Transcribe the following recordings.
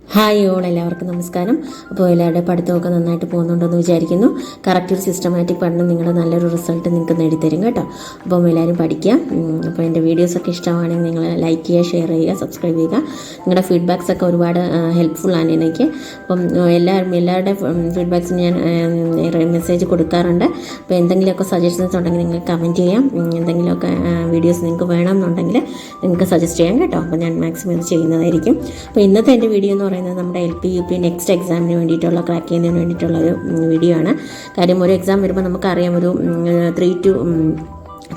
Hi all, എല്ലാവർക്കും നമസ്കാരം. അപ്പോൾ എല്ലാവരുടെ പഠിത്തമൊക്കെ നന്നായിട്ട് പോകുന്നുണ്ടെന്ന് വിചാരിക്കുന്നു. കറക്റ്റ് ഒരു സിസ്റ്റമാറ്റിക് പഠനം നിങ്ങളുടെ നല്ലൊരു റിസൾട്ട് നിങ്ങൾക്ക് നേടിത്തരും കേട്ടോ. അപ്പം എല്ലാവരും പഠിക്കുക. അപ്പോൾ എൻ്റെ വീഡിയോസൊക്കെ ഇഷ്ടമാണെങ്കിൽ നിങ്ങൾ ലൈക്ക് ചെയ്യുക, ഷെയർ ചെയ്യുക, സബ്സ്ക്രൈബ് ചെയ്യുക. നിങ്ങളുടെ ഫീഡ്ബാക്സ് ഒക്കെ ഒരുപാട് ഹെൽപ്ഫുള്ളാണ് എനിക്ക്. അപ്പം എല്ലാവരുടെ ഫീഡ്ബാക്സിന് ഞാൻ മെസ്സേജ് കൊടുക്കാറുണ്ട്. അപ്പോൾ എന്തെങ്കിലുമൊക്കെ സജഷൻസ് ഉണ്ടെങ്കിൽ നിങ്ങൾ കമൻറ്റ് ചെയ്യാം. എന്തെങ്കിലുമൊക്കെ വീഡിയോസ് നിങ്ങൾക്ക് വേണമെന്നുണ്ടെങ്കിൽ നിങ്ങൾക്ക് സജസ്റ്റ് ചെയ്യാം കേട്ടോ. അപ്പോൾ ഞാൻ മാക്സിമം ഇത് ചെയ്യുന്നതായിരിക്കും. അപ്പോൾ ഇന്നത്തെ എൻ്റെ വീഡിയോ എന്ന് പറയുന്നത് നമ്മുടെ LP UP നെക്സ്റ്റ് എക്സാമിന് വേണ്ടിയിട്ടുള്ള ക്രാക്ക് ചെയ്യുന്നതിന് വേണ്ടിയിട്ടുള്ള ഒരു വീഡിയോ ആണ്. കാര്യം ഒരു എക്സാം വരുമ്പോൾ നമുക്കറിയാം ഒരു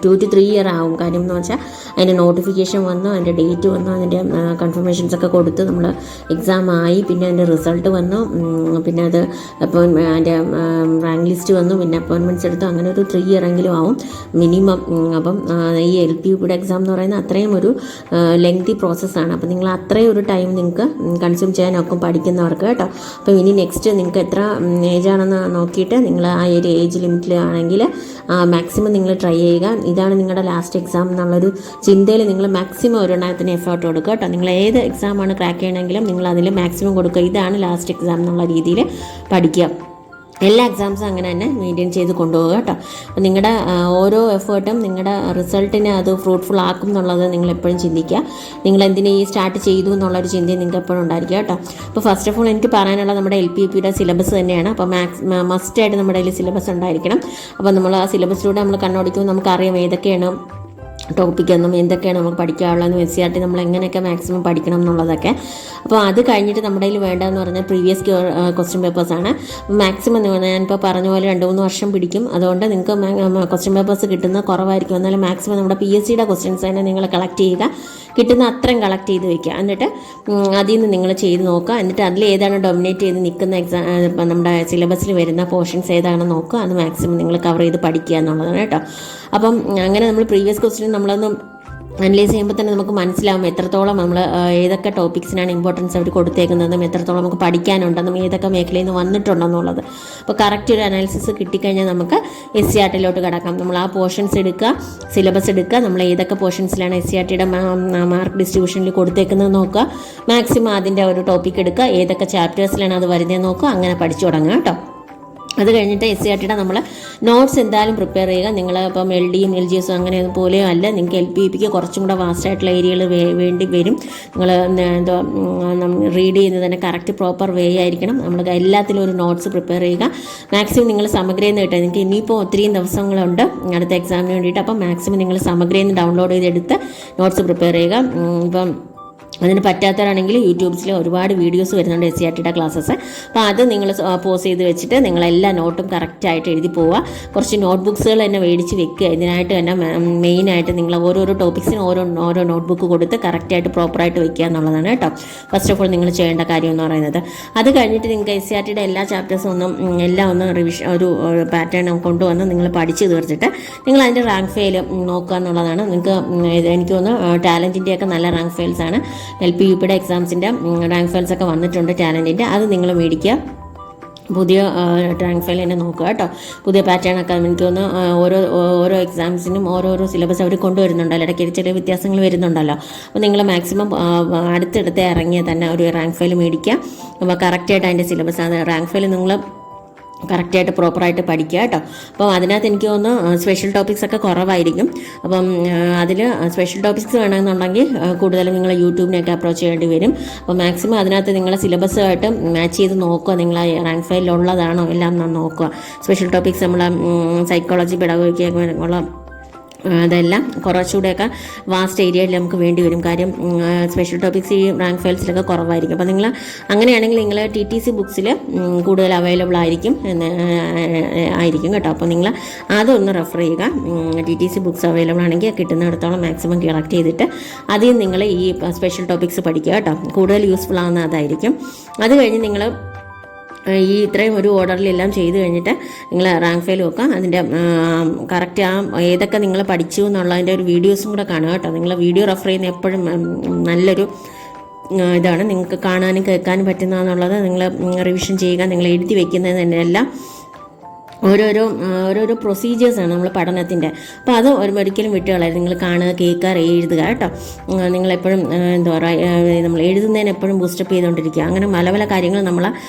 2 to 3 ഇയർ ആവും. കാര്യം എന്ന് വെച്ചാൽ അതിൻ്റെ നോട്ടിഫിക്കേഷൻ വന്നു, അതിൻ്റെ ഡേറ്റ് വന്നു, അതിൻ്റെ കൺഫർമേഷൻസ് ഒക്കെ കൊടുത്ത് നമ്മൾ എക്സാം ആയി, പിന്നെ അതിൻ്റെ റിസൾട്ട് വന്നു, പിന്നെ അത് അതിൻ്റെ റാങ്ക് ലിസ്റ്റ് വന്നു, പിന്നെ അപ്പോയിൻമെൻറ്റ്സ് എടുത്തു. അങ്ങനെ ഒരു 3 ഇയർ എങ്കിലും ആവും മിനിമം. അപ്പം ഈ LP UPയുടെ എക്സാം എന്ന് പറയുന്നത് അത്രയും ഒരു ലെങ്തി പ്രോസസ്സാണ്. അപ്പം നിങ്ങൾ അത്രയും ഒരു ടൈം നിങ്ങൾക്ക് കൺസ്യൂം ചെയ്യാനൊക്കെ പഠിക്കുന്നവർക്ക് കേട്ടോ. അപ്പം ഇനി നെക്സ്റ്റ് നിങ്ങൾക്ക് എത്ര ഏജാണെന്ന് നോക്കിയിട്ട് നിങ്ങൾ ആ ഒരു ഏജ് ലിമിറ്റിലാണെങ്കിൽ മാക്സിമം നിങ്ങൾ ട്രൈ ചെയ്യുക. ഇതാണ് നിങ്ങളുടെ ലാസ്റ്റ് എക്സാം എന്നുള്ളൊരു ചിന്തയിൽ നിങ്ങൾ മാക്സിമം ഒരെണ്ണത്തിന് എഫേർട്ട് കൊടുക്കുക കേട്ടോ. നിങ്ങൾ ഏത് എക്സാമാണ് ക്രാക്ക് ചെയ്യണമെങ്കിലും നിങ്ങൾ അതിൽ മാക്സിമം കൊടുക്കുക. ഇതാണ് ലാസ്റ്റ് എക്സാം എന്നുള്ള രീതിയിൽ പഠിക്കുക. എല്ലാ എക്സാംസും അങ്ങനെ തന്നെ മെയിൻറ്റെയിൻ ചെയ്ത് കൊണ്ടുപോകുക കേട്ടോ. അപ്പോൾ നിങ്ങളുടെ ഓരോ എഫേർട്ടും നിങ്ങളുടെ റിസൾട്ടിനെ അത് ഫ്രൂട്ട്ഫുൾ ആക്കും എന്നുള്ളത് നിങ്ങൾ എപ്പോഴും ചിന്തിക്കുക. നിങ്ങൾ എന്തിനു ഈ സ്റ്റാർട്ട് ചെയ്തു എന്നുള്ളൊരു ചിന്തയും നിങ്ങൾക്ക് എപ്പോഴും ഉണ്ടായിരിക്കുക കേട്ടോ. അപ്പോൾ ഫസ്റ്റ് ഓഫ് ഓൾ എനിക്ക് പറയാനുള്ള നമ്മുടെ LP UPയുടെ സിലബസ് തന്നെയാണ്. അപ്പോൾ മസ്റ്റായിട്ട് നമ്മുടെ കയ്യിൽ സിലബസ് ഉണ്ടായിരിക്കണം. അപ്പോൾ നമ്മൾ ആ സിലബസിലൂടെ നമ്മൾ കണ്ണോടിക്കുമ്പോൾ നമുക്കറിയാം ഏതൊക്കെയാണ് ടോപ്പിക്കൊന്നും എന്തൊക്കെയാണ് നമുക്ക് പഠിക്കാനുള്ളതെന്ന് NCERT നമ്മൾ എങ്ങനെയൊക്കെ മാക്സിമം പഠിക്കണം എന്നുള്ളതൊക്കെ. അപ്പോൾ അത് കഴിഞ്ഞിട്ട് നമ്മുടെ കയ്യിൽ വേണ്ടതെന്ന് പറഞ്ഞാൽ പ്രീവിയസ് ക്വസ്റ്റ്യൻ പേപ്പേഴ്സാണ്. മാക്സിമം ഞാനിപ്പോൾ പറഞ്ഞ പോലെ 2-3 വർഷം പിടിക്കും. അതുകൊണ്ട് നിങ്ങൾക്ക് ക്വസ്റ്റ്യൻ പേപ്പേഴ്സ് കിട്ടുന്നത് കുറവായിരിക്കും. എന്നാലും മാക്സിമം നമ്മുടെ PSCയുടെ ക്വസ്റ്റ്യൻസ് തന്നെ നിങ്ങൾ കളക്ട് ചെയ്യുക. കിട്ടുന്ന അത്രയും കളക്ട് ചെയ്ത് വയ്ക്കുക. എന്നിട്ട് അതിൽ നിന്ന് നിങ്ങൾ ചെയ്ത് നോക്കുക. എന്നിട്ട് അതിൽ ഏതാണ് ഡൊമിനേറ്റ് ചെയ്ത് നിൽക്കുന്ന എക്സാം നമ്മുടെ സിലബസിൽ വരുന്ന പോർഷൻസ് ഏതാണെന്ന് നോക്കുക. അത് മാക്സിമം നിങ്ങൾ കവർ ചെയ്ത് പഠിക്കുക എന്നുള്ളതാണ് കേട്ടോ. അപ്പം അങ്ങനെ നമ്മൾ പ്രീവിയസ് ക്വസ്റ്റ്യൻ നമ്മളൊന്ന് അനലൈസ് ചെയ്യുമ്പോൾ തന്നെ നമുക്ക് മനസ്സിലാവും എത്രത്തോളം നമ്മൾ ഏതൊക്കെ ടോപ്പിക്സിനാണ് ഇമ്പോർട്ടൻസ് അവർ കൊടുത്തേക്കുന്നതും എത്രത്തോളം നമുക്ക് പഠിക്കാനുണ്ടെന്നും ഏതൊക്കെ മേഖലയിൽ നിന്ന് വന്നിട്ടുണ്ടെന്നുള്ളത്. അപ്പോൾ കറക്റ്റ് ഒരു അനാലിസിസ് കിട്ടിക്കഴിഞ്ഞാൽ നമുക്ക് SCERT കിടക്കാം. നമ്മൾ ആ പോർഷൻസ് എടുക്കുക, സിലബസ് എടുക്കുക, നമ്മൾ ഏതൊക്കെ പോർഷൻസിലാണ് SCERTയുടെ മാർക്ക് ഡിസ്ട്രിബ്യൂഷനിൽ കൊടുത്തേക്കുന്നത് നോക്കുക. മാക്സിമം അതിൻ്റെ ഒരു ടോപ്പിക് എടുക്കുക, ഏതൊക്കെ ചാപ്റ്റേഴ്സിലാണ് അത് വരുന്നത് നോക്കുക. അങ്ങനെ പഠിച്ചു തുടങ്ങുക കേട്ടോ. അത് കഴിഞ്ഞിട്ട് SCERTയുടെ നമ്മൾ നോട്ട്സ് എന്തായാലും പ്രിപ്പയർ ചെയ്യുക. നിങ്ങൾ ഇപ്പം LDയും LGSും അങ്ങനെ പോലെയോ അല്ല, നിങ്ങൾക്ക് LP UPക്ക് കുറച്ചും കൂടെ വാസ്റ്റായിട്ടുള്ള ഏരിയകൾ വേണ്ടി വരും. നിങ്ങൾ റീഡ് ചെയ്യുന്നത് തന്നെ കറക്റ്റ് പ്രോപ്പർ വേ ആയിരിക്കണം. നമ്മൾ എല്ലാത്തിലും ഒരു നോട്ട്സ് പ്രിപ്പയർ ചെയ്യുക. മാക്സിമം നിങ്ങൾ സമഗ്രയിൽ നിന്ന് കിട്ടുക. നിങ്ങൾക്ക് ഇനിയിപ്പോൾ ഒത്തിരിയും ദിവസങ്ങളുണ്ട് അടുത്ത എക്സാമിന് വേണ്ടിയിട്ട്. അപ്പം മാക്സിമം നിങ്ങൾ സമഗ്രയിൽ നിന്ന് ഡൗൺലോഡ് ചെയ്തെടുത്ത് നോട്ട്സ് പ്രിപ്പയർ ചെയ്യുക. ഇപ്പം അതിന് പറ്റാത്തവരാണെങ്കിൽ യൂട്യൂബ്സിൽ ഒരുപാട് വീഡിയോസ് വരുന്നുണ്ട് SCERTയുടെ ക്ലാസ്സസ്. അപ്പോൾ അത് നിങ്ങൾ പോസ് ചെയ്ത് വെച്ചിട്ട് നിങ്ങളെല്ലാ നോട്ടും കറക്റ്റായിട്ട് എഴുതി പോവുക. കുറച്ച് നോട്ട് ബുക്സുകൾ തന്നെ മേടിച്ച് വെക്കുക. ഇതിനായിട്ട് തന്നെ മെയിനായിട്ട് നിങ്ങൾ ഓരോരോ ടോപ്പിക്സിന് ഓരോ നോട്ട്ബുക്ക് കൊടുത്ത് കറക്റ്റായിട്ട് പ്രോപ്പറായിട്ട് വെക്കുക എന്നുള്ളതാണ് കേട്ടോ. ഫസ്റ്റ് ഓഫ് ഓൾ നിങ്ങൾ ചെയ്യേണ്ട കാര്യം എന്ന് പറയുന്നത്. അത് കഴിഞ്ഞിട്ട് നിങ്ങൾക്ക് SCERTയുടെ എല്ലാ ചാപ്റ്റേഴ്സും എല്ലാം ഒന്ന് റിവിഷൻ ഒരു പാറ്റേൺ കൊണ്ടുവന്ന് നിങ്ങൾ പഠിച്ച് തീർച്ചിട്ട് നിങ്ങൾ അതിൻ്റെ റാങ്ക് ഫെയിൽ നോക്കുക എന്നുള്ളതാണ്. നിങ്ങൾക്ക് എനിക്ക് തോന്നുന്നു ടാലൻറ്റിൻ്റെയൊക്കെ നല്ല റാങ്ക് ഫെയിൽസാണ്. LP UPയുടെ എക്സാംസിൻ്റെ റാങ്ക് ഫയൽസ് ഒക്കെ വന്നിട്ടുണ്ട് ടാലൻറ്റിൻ്റെ. അത് നിങ്ങൾ മേടിക്കുക. പുതിയ റാങ്ക് ഫയൽ തന്നെ നോക്കുക കേട്ടോ. പുതിയ പാറ്റേൺ ഒക്കെ എനിക്ക് തോന്നുന്നു ഓരോ എക്സാംസിനും ഓരോരോ സിലബസ് അവർ കൊണ്ടുവരുന്നുണ്ടല്ലോ. ഇടയ്ക്ക് ചെറിയ വ്യത്യാസങ്ങൾ വരുന്നുണ്ടല്ലോ. അപ്പോൾ നിങ്ങൾ മാക്സിമം അടുത്തടുത്ത് ഇറങ്ങിയ തന്നെ ഒരു റാങ്ക് ഫയൽ മേടിക്കുക. അപ്പോൾ കറക്റ്റായിട്ട് അതിൻ്റെ സിലബസ് അത് റാങ്ക് ഫയൽ നിങ്ങൾ കറക്റ്റായിട്ട് പ്രോപ്പറായിട്ട് പഠിക്കുക കേട്ടോ. അപ്പം അതിനകത്ത് എനിക്ക് തോന്നുന്നു സ്പെഷ്യൽ ടോപ്പിക്സ് ഒക്കെ കുറവായിരിക്കും. അപ്പം അതിൽ സ്പെഷ്യൽ ടോപ്പിക്സ് വേണമെന്നുണ്ടെങ്കിൽ കൂടുതലും നിങ്ങൾ യൂട്യൂബിനെയൊക്കെ അപ്രോച്ച് ചെയ്യേണ്ടി വരും. അപ്പോൾ മാക്സിമം അതിനകത്ത് നിങ്ങളെ സിലബസുമായിട്ട് മാച്ച് ചെയ്ത് നോക്കുക. നിങ്ങൾ റാങ്ക് ഫയലിലുള്ളതാണോ എല്ലാം നോക്കുക. സ്പെഷ്യൽ ടോപ്പിക്സ് നമ്മളെ സൈക്കോളജി, പെഡഗോഗി ഉള്ള അതെല്ലാം കുറച്ചുകൂടെയൊക്കെ വാസ്റ്റ് ഏരിയയിൽ നമുക്ക് വേണ്ടി വരും. കാര്യം സ്പെഷ്യൽ ടോപ്പിക്സ് ഈ റാങ്ക് ഫയൽസിലൊക്കെ കുറവായിരിക്കും. അപ്പോൾ നിങ്ങൾ അങ്ങനെയാണെങ്കിൽ നിങ്ങൾ TTC ബുക്സിൽ കൂടുതൽ അവൈലബിൾ ആയിരിക്കും കേട്ടോ. അപ്പോൾ നിങ്ങൾ അതൊന്ന് റെഫർ ചെയ്യുക. TTC ബുക്സ് അവൈലബിൾ ആണെങ്കിൽ കിട്ടുന്നിടത്തോളം മാക്സിമം കളക്ട് ചെയ്തിട്ട് അതിൽ നിങ്ങൾ ഈ സ്പെഷ്യൽ ടോപ്പിക്സ് പഠിക്കുക കേട്ടോ. കൂടുതൽ യൂസ്ഫുൾ ആകുന്ന അതായിരിക്കും. അത് കഴിഞ്ഞ് നിങ്ങൾ ഈ ഇത്രയും ഒരു ഓർഡറിലെല്ലാം ചെയ്ത് കഴിഞ്ഞിട്ട് നിങ്ങൾ റാങ്ക് ഫയൽ വെക്കുക. അതിൻ്റെ കറക്റ്റ് ഏതൊക്കെ നിങ്ങൾ പഠിച്ചു എന്നുള്ളതിൻ്റെ ഒരു വീഡിയോസും കൂടെ കാണുക കേട്ടോ. നിങ്ങൾ വീഡിയോ റെഫർ ചെയ്യുന്ന എപ്പോഴും നല്ലൊരു ഇതാണ്. നിങ്ങൾക്ക് കാണാനും കേൾക്കാനും പറ്റുന്നതെന്നുള്ളത് നിങ്ങൾ റിവിഷൻ ചെയ്യുക. നിങ്ങൾ എഴുതി വയ്ക്കുന്നതിനെല്ലാം ഓരോരോ പ്രൊസീജിയേഴ്സാണ് നമ്മൾ പഠനത്തിൻ്റെ. അപ്പോൾ അത് ഒരിക്കലും വിട്ടുകളായിരുന്നു. നിങ്ങൾ കാണുക, കേൾക്കുക, എഴുതുക കേട്ടോ. നിങ്ങളെപ്പോഴും എന്താ പറയുക, നമ്മൾ എഴുതുന്നതിന് എപ്പോഴും ബൂസ്റ്റപ്പ് ചെയ്തുകൊണ്ടിരിക്കുക. അങ്ങനെ പല കാര്യങ്ങൾ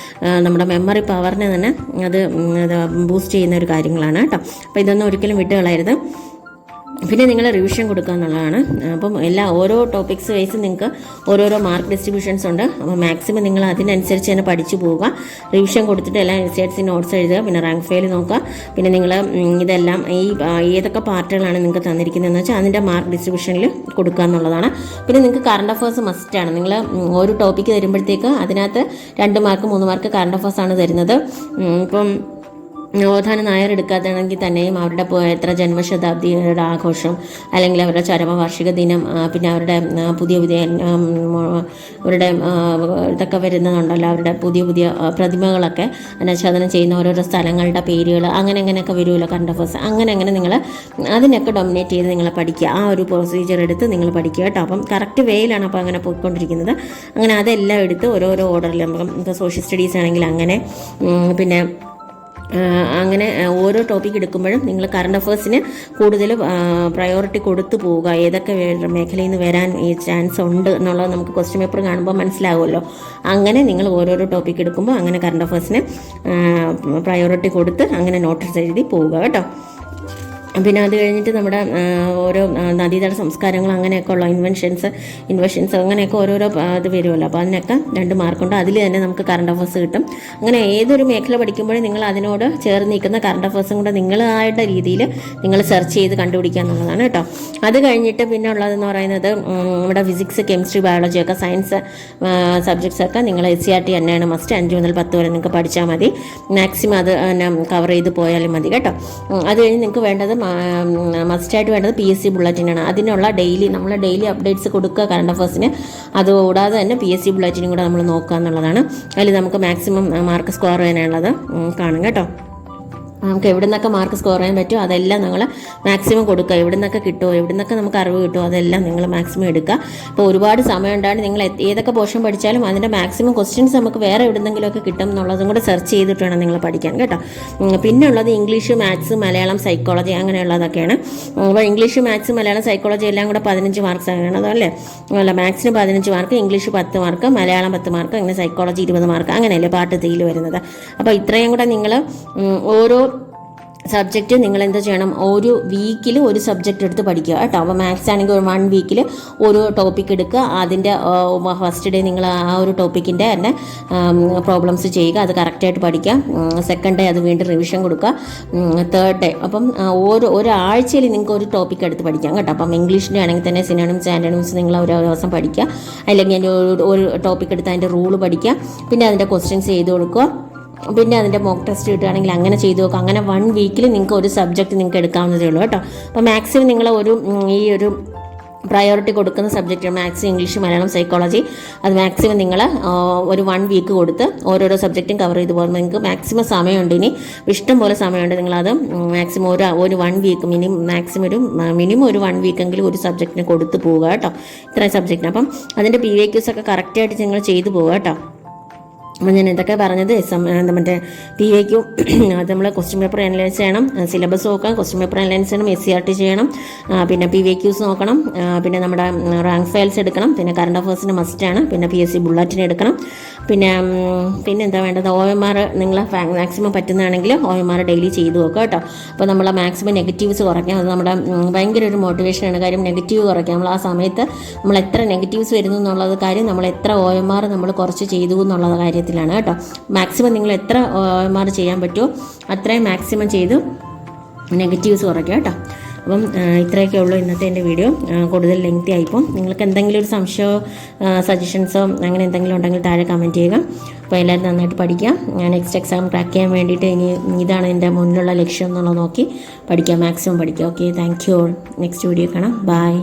നമ്മുടെ മെമ്മറി പവറിനെ തന്നെ അത് ബൂസ്റ്റ് ചെയ്യുന്ന ഒരു കാര്യങ്ങളാണ് കേട്ടോ. അപ്പോൾ ഇതൊന്നും ഒരിക്കലും വിട്ടുകളയരുത്. പിന്നെ നിങ്ങൾ റിവിഷൻ കൊടുക്കുക എന്നുള്ളതാണ്. അപ്പം ഓരോ ടോപ്പിക്സ് വൈസ് നിങ്ങൾക്ക് ഓരോരോ മാർക്ക് ഡിസ്ട്രിബ്യൂഷൻസ് ഉണ്ട്. അപ്പോൾ മാക്സിമം നിങ്ങൾ അതിനനുസരിച്ച് തന്നെ പഠിച്ചു പോവുക. റിവിഷൻ കൊടുത്തിട്ട് എല്ലാം SCRT നോട്ട്സ് എഴുതുക. പിന്നെ റാങ്ക് ഫയൽ നോക്കുക. പിന്നെ നിങ്ങൾ ഇതെല്ലാം ഏതൊക്കെ പാർട്ടുകളാണ് നിങ്ങൾക്ക് തന്നിരിക്കുന്നതെന്ന് വെച്ചാൽ അതിൻ്റെ മാർക്ക് ഡിസ്ട്രിബ്യൂഷനിൽ കൊടുക്കുക എന്നുള്ളതാണ്. പിന്നെ നിങ്ങൾക്ക് കറണ്ട് അഫയേഴ്സ് മസ്റ്റാണ്. നിങ്ങൾ ഒരു ടോപ്പിക്ക് തരുമ്പോഴത്തേക്ക് അതിനകത്ത് 2 മാർക്ക് 3 മാർക്ക് കറണ്ട് അഫയേഴ്സാണ് തരുന്നത്. ഇപ്പം നവോത്ഥാന നായർ എടുക്കാത്താണെങ്കിൽ തന്നെയും അവരുടെ എത്ര ജന്മശതാബ്ദിയുടെ ആഘോഷം, അല്ലെങ്കിൽ അവരുടെ ചരമവാർഷിക ദിനം, പിന്നെ അവരുടെ പുതിയ അവരുടെ ഇതൊക്കെ വരുന്നതുണ്ടല്ലോ, അവരുടെ പുതിയ പ്രതിമകളൊക്കെ അനാച്ഛാദനം ചെയ്യുന്ന ഓരോരോ സ്ഥലങ്ങളുടെ പേരുകൾ, അങ്ങനെയൊക്കെ വരുമല്ലോ കറണ്ട് അഫയേഴ്സ്. അങ്ങനെ നിങ്ങൾ അതിനൊക്കെ ഡൊമിനേറ്റ് ചെയ്ത് നിങ്ങൾ പഠിക്കുക. ആ ഒരു പ്രൊസീജിയർ എടുത്ത് നിങ്ങൾ പഠിക്കുക കേട്ടോ. അപ്പം കറക്റ്റ് വേയിലാണ് അപ്പോൾ അങ്ങനെ പോയിക്കൊണ്ടിരിക്കുന്നത്. അങ്ങനെ അതെല്ലാം എടുത്ത് ഓരോരോ ഓർഡറിൽ, നമുക്ക് സോഷ്യൽ സ്റ്റഡീസ് ആണെങ്കിൽ അങ്ങനെ, പിന്നെ അങ്ങനെ ഓരോ ടോപ്പിക് എടുക്കുമ്പോഴും നിങ്ങൾ കറണ്ട് അഫയേഴ്സിന് കൂടുതൽ പ്രയോറിറ്റി കൊടുത്തു പോവുക. ഏതൊക്കെ മേഖലയിൽ നിന്ന് വരാൻ ഈ ചാൻസ് ഉണ്ട് എന്നുള്ളത് നമുക്ക് ക്വസ്റ്റ്യൻ പേപ്പർ കാണുമ്പോൾ മനസ്സിലാവുമല്ലോ. അങ്ങനെ നിങ്ങൾ ഓരോരോ ടോപ്പിക് എടുക്കുമ്പോൾ അങ്ങനെ കറണ്ട് അഫയേഴ്സിന് പ്രയോറിറ്റി കൊടുത്ത് അങ്ങനെ നോട്ടീസ് എഴുതി പോവുക കേട്ടോ. പിന്നെ അത് കഴിഞ്ഞിട്ട് നമ്മുടെ ഓരോ നദീതട സംസ്കാരങ്ങൾ അങ്ങനെയൊക്കെയുള്ള ഇൻവെൻഷൻസ് അങ്ങനെയൊക്കെ ഓരോരോ ഇത് വരുമല്ലോ. അപ്പോൾ അതിനൊക്കെ 2 മാർക്കുണ്ട്. അതിൽ തന്നെ നമുക്ക് കറണ്ട് അഫയേഴ്സ് കിട്ടും. അങ്ങനെ ഏതൊരു മേഖല പഠിക്കുമ്പോഴും നിങ്ങൾ അതിനോട് ചേർന്ന് നിൽക്കുന്ന കറണ്ട് അഫയേഴ്സും കൂടെ നിങ്ങളായിട്ട് രീതിയിൽ നിങ്ങൾ സെർച്ച് ചെയ്ത് കണ്ടുപിടിക്കുക എന്നുള്ളതാണ് കേട്ടോ. അത് കഴിഞ്ഞിട്ട് പിന്നെ ഉള്ളതെന്ന് പറയുന്നത് നമ്മുടെ ഫിസിക്സ്, കെമിസ്ട്രി, ബയോളജി ഒക്കെ സയൻസ് സബ്ജക്ട്സ് ഒക്കെ നിങ്ങൾ SCRT തന്നെയാണ് മസ്റ്റ്. 5 മുതൽ 10 വരെ നിങ്ങൾക്ക് പഠിച്ചാൽ മതി. മാക്സിമം അത് കവർ ചെയ്ത് പോയാലും മതി കേട്ടോ. അത് കഴിഞ്ഞ് നിങ്ങൾക്ക് വേണ്ടത് മസ്റ്റായിട്ട് വേണ്ടത് PSC ബുള്ളറ്റിനാണ്. അതിനുള്ള നമ്മൾ ഡെയിലി അപ്ഡേറ്റ്സ് കൊടുക്കുക കറണ്ട് അഫയേഴ്സിന്. അതുകൂടാതെ തന്നെ PSC ബുള്ളറ്റിനും കൂടെ നമ്മൾ നോക്കുക എന്നുള്ളതാണ്. അതിൽ നമുക്ക് മാക്സിമം മാർക്ക് സ്കോർ ചെയ്യാനുള്ളത് കാണും കേട്ടോ. നമുക്ക് എവിടെ നിന്നൊക്കെ മാർക്ക് സ്കോർ ചെയ്യാൻ പറ്റുമോ അതെല്ലാം നിങ്ങൾ മാക്സിമം കൊടുക്കുക. എവിടെ നിന്നൊക്കെ കിട്ടുമോ, എവിടെ നിന്നൊക്കെ നമുക്ക് അറിവ് കിട്ടുമോ അതെല്ലാം നിങ്ങൾ മാക്സിമം എടുക്കുക. അപ്പോൾ ഒരുപാട് സമയം ഉണ്ടാണ് നിങ്ങൾ ഏതൊക്കെ പോർഷൻ പഠിച്ചാലും അതിൻ്റെ മാക്സിമം ക്വസ്റ്റ്യൻസ് നമുക്ക് വേറെ എവിടെന്നെങ്കിലുമൊക്കെ കിട്ടും എന്നുള്ളതും കൂടെ സെർച്ച് ചെയ്തിട്ട് വേണം നിങ്ങൾ പഠിക്കാൻ കേട്ടോ. പിന്നെ ഉള്ളത് ഇംഗ്ലീഷ്, മാത്സ്, മലയാളം, സൈക്കോളജി അങ്ങനെയുള്ളതൊക്കെയാണ്. അപ്പോൾ ഇംഗ്ലീഷ്, മാത്സ്, മലയാളം, സൈക്കോളജി എല്ലാം കൂടെ 15 മാർക്സ് ആണ്. അതല്ലേ, അല്ല, മാത്സിന് 15 mark, English 10 mark, Malayalam 10 mark, അങ്ങനെ സൈക്കോളജി 20 മാർക്ക്, അങ്ങനെയല്ലേ പാർട്ട് 3 വരുന്നത്. അപ്പോൾ ഇത്രയും കൂടെ നിങ്ങൾ ഓരോ സബ്ജക്റ്റ് നിങ്ങൾ എന്താ ചെയ്യണം, ഒരു വീക്കിൽ ഒരു സബ്ജക്റ്റ് എടുത്ത് പഠിക്കുക കേട്ടോ. അപ്പോൾ മാത്സ് ആണെങ്കിൽ 1 വീക്കിൽ ഒരു ടോപ്പിക് എടുക്കുക. അതിൻ്റെ ഫസ്റ്റ് ഡേ നിങ്ങൾ ആ ഒരു ടോപ്പിക്കിൻ്റെ തന്നെ പ്രോബ്ലംസ് ചെയ്യുക, അത് കറക്റ്റായിട്ട് പഠിക്കുക. സെക്കൻഡ് ഡേ അത് വീണ്ടും റിവിഷൻ കൊടുക്കുക. തേർഡ് ഡേ അപ്പം ഒരാഴ്ചയിൽ നിങ്ങൾക്ക് ഒരു ടോപ്പിക് എടുത്ത് പഠിക്കാം കേട്ടോ. അപ്പം ഇംഗ്ലീഷിൻ്റെ ആണെങ്കിൽ തന്നെ സിനോണിംസ്, ആൻറ്റോണിംസ് നിങ്ങൾ ഒരു ദിവസം പഠിക്കുക. അല്ലെങ്കിൽ അതിൻ്റെ ഒരു ടോപ്പിക് എടുത്ത് അതിൻ്റെ റൂള് പഠിക്കുക. പിന്നെ അതിൻ്റെ ക്വസ്റ്റ്യൻസ് ചെയ്ത് കൊടുക്കുക. പിന്നെ അതിൻ്റെ മോക്ക് ടെസ്റ്റ് കിട്ടുകയാണെങ്കിൽ അങ്ങനെ ചെയ്തു നോക്കുക. അങ്ങനെ 1 വീക്കിൽ നിങ്ങൾക്ക് ഒരു സബ്ജക്റ്റ് നിങ്ങൾക്ക് എടുക്കാവുന്നതേ ഉള്ളൂ കേട്ടോ. അപ്പോൾ മാക്സിമം നിങ്ങൾ ഈ ഒരു പ്രയോറിറ്റി കൊടുക്കുന്ന subject maths, English, Malayalam, psychology, അത് മാക്സിമം നിങ്ങൾ ഒരു 1 വീക്ക് കൊടുത്ത് ഓരോരോ സബ്ജക്റ്റും കവർ ചെയ്ത് പോകുമ്പോൾ നിങ്ങൾക്ക് മാക്സിമം സമയമുണ്ട്. ഇനി ഇഷ്ടം പോലെ സമയമുണ്ട്. നിങ്ങളത് മാക്സിമം ഒരു 1 വീക്ക് മിനിമം ഒരു 1 വീക്കെങ്കിലും ഒരു സബ്ജക്റ്റിന് കൊടുത്ത് പോവുക കേട്ടോ. ഇത്രയും സബ്ജക്റ്റിന്. അപ്പം അതിൻ്റെ PYQs ഒക്കെ കറക്റ്റായിട്ട് നിങ്ങൾ ചെയ്തു പോവുക കേട്ടോ. അപ്പം ഞാൻ എന്തൊക്കെ പറഞ്ഞത്, മറ്റേ PYQ അത് നമ്മൾ ക്വസ്റ്റ്യൻ പേപ്പർ അനലൈസ് ചെയ്യണം, സിലബസ് നോക്കാം, ക്വസ്റ്റ്യൻ പേപ്പർ അനലൈസ് ചെയ്യണം, SCRT ചെയ്യണം, പിന്നെ PYQs നോക്കണം, പിന്നെ നമ്മുടെ റാങ്ക് ഫയൽസ് എടുക്കണം, പിന്നെ കറണ്ട് അഫയേഴ്സിന് മസ്റ്റാണ്, പിന്നെ PSC ബുള്ളറ്റിന് എടുക്കണം, പിന്നെ എന്താ വേണ്ടത്, OMR നിങ്ങൾ മാക്സിമം പറ്റുന്നതാണെങ്കിൽ OMR ഡെയിലി ചെയ്തു നോക്കുക കേട്ടോ. അപ്പോൾ നമ്മൾ മാക്സിമം നെഗറ്റീവ്സ് കുറയ്ക്കാം. അത് നമ്മുടെ ഭയങ്കര ഒരു മോട്ടിവേഷനാണ്. കാര്യം നെഗറ്റീവ് കുറയ്ക്കാം. നമ്മൾ ആ സമയത്ത് നമ്മൾ എത്ര നെഗറ്റീവ്സ് വരുന്നു എന്നുള്ളത് കാര്യം നമ്മൾ എത്ര OMR നമ്മൾ കുറച്ച് ചെയ്തു എന്നുള്ള കാര്യത്തിലാണ് കേട്ടോ. മാക്സിമം നിങ്ങൾ എത്ര OMR ചെയ്യാൻ പറ്റുമോ അത്രയും മാക്സിമം ചെയ്ത് നെഗറ്റീവ്സ് കുറയ്ക്കുക കേട്ടോ. അപ്പം ഇത്രയൊക്കെ ഉള്ളൂ ഇന്നത്തെ എൻ്റെ വീഡിയോ. കൂടുതൽ ലെങ്തി ആയിപ്പോൾ നിങ്ങൾക്ക് എന്തെങ്കിലും ഒരു സംശയമോ സജഷൻസോ അങ്ങനെ എന്തെങ്കിലും ഉണ്ടെങ്കിൽ താഴെ കമൻറ്റ് ചെയ്യുക. അപ്പോൾ എല്ലാവരും നന്നായിട്ട് പഠിക്കാം. നെക്സ്റ്റ് എക്സാം ക്രാക്ക് ചെയ്യാൻ വേണ്ടിയിട്ട് ഇതാണ് എൻ്റെ മുന്നിലുള്ള ലക്ഷ്യം എന്നുള്ളത് നോക്കി പഠിക്കാം, മാക്സിമം പഠിക്കാം. Okay, thank you all. Next video കാണാം. ബൈ.